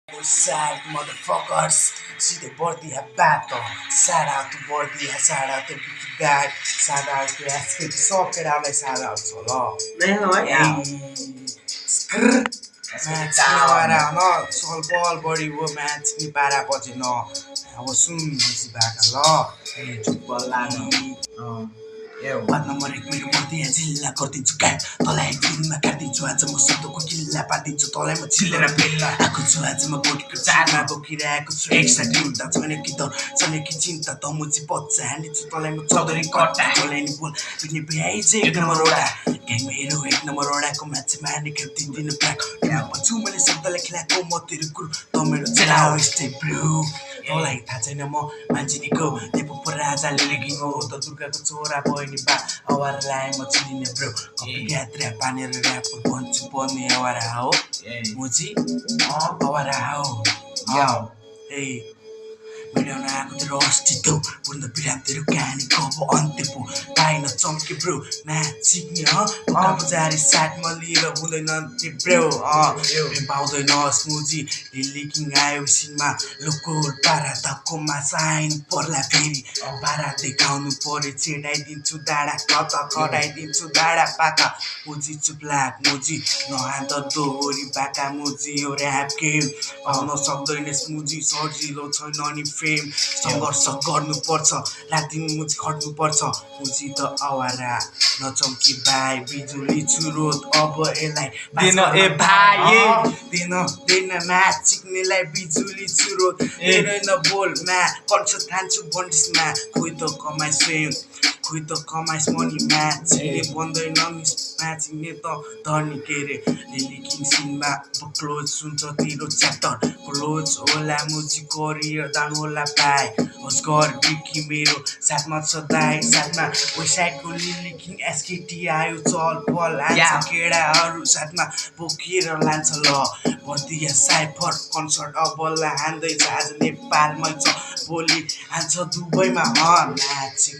Sad motherfuckers. See the body have battle. Shout out to body, shout out to Big Dad, shout out to Escape Socket, I'm a shout out to Law. Match सल बल बढी हो match नि पारा पछि न अब सुन मुसी बाका ल football लानु वार्ड नम्बर 1 मेरो बर्दिया जिल्ला गरिदिन्छु गायब तँलाई दिनमा काटिदिन्छु आज म शब्दको किल्ला पारिदिन्छु तँलाई म छिलेर फेल्ला आएको छु आज म गोटीको चारमा बोकिरहेको छु एकसाथी उल्टा छैन कि त छैन कि चिन्ता त मुची बच्चा हानिदिन्छु तँलाई म चौधरी कट्टा तँलाई नि बोल बिग्ने भ्याइ चाहिँ 1 नम्बर वडा ग्याङ मेरो 1 नम्बर वडाको मान्छे मार्ने खेल दिनु ब्ल्याक छु मैले शब्दलाई खेलाएको म तेरो गुरु त मेरो चेला हो स्टे ब्लू तँलाई थाहा छैन म मान्छे निको देव राजाले लेखिङ हो त दुर्गाको छोरा बहिनी बा अवार लाए म चिनिने ब्रो यात्रा पानेर ऱ्याप भन्छु पर्ने अवारा हो मुजी अवारा हो मिडाउन आएको तेरो अस्तित्व पूर्ण बिराम तेरो कहानीको अब अन्त्य पो पाइन चम्के ब्रो म्याच सिक्ने पुका पुजारी साथमा लिएर हुँदैन ब्रो पाउँदैन स्मुजी लिकिङ आयो सिनमा लोकोल पारा धक्कोमा साइन पर्ला फेरि पारा देखाउनु पर्यो छेडाइदिन्छु डाँडा कटाइदिन्छु डाँडा पाका मुजी चुप्लाक मुजी नहान्द दोहोरी बाका मुजी यो ऱ्याप गेम पाउन सक्दैन स्मुजी सजिलो छैन नि फेम सङ्घर्ष गर्नुपर्छ राति मुजी खट्नुपर्छ मुजी त अवारा नचम्की भाइ बिजुली चुरोट अब यसलाई दिन म्याच सिक्नेलाई बिजुली चुरोट धेरै नबोल कन्छ थान्छु बन्डिसमा खोइ त कमाइस मनी म्याच छिर्ने बन्दैन म्याच छिर्ने त धनी के अरे लिलिकिङ सिनमा क्लोज सुन्छ तिरो च्याप्टर क्लोज होला मुजी करियर दान होला पाए होस् घर बिकी मेरो साथमा छ दाइ साथमा वेबसाइटको लिलिकिङ एसकेटी आयो चल बल हान्छ केडाहरू साथमा बोकेर लान्छ ल बर्दिया साइफर कन्सर्ट अब हान्दैछ आज नेपालमै छ भोलि हान्छ दुबईमा म्याच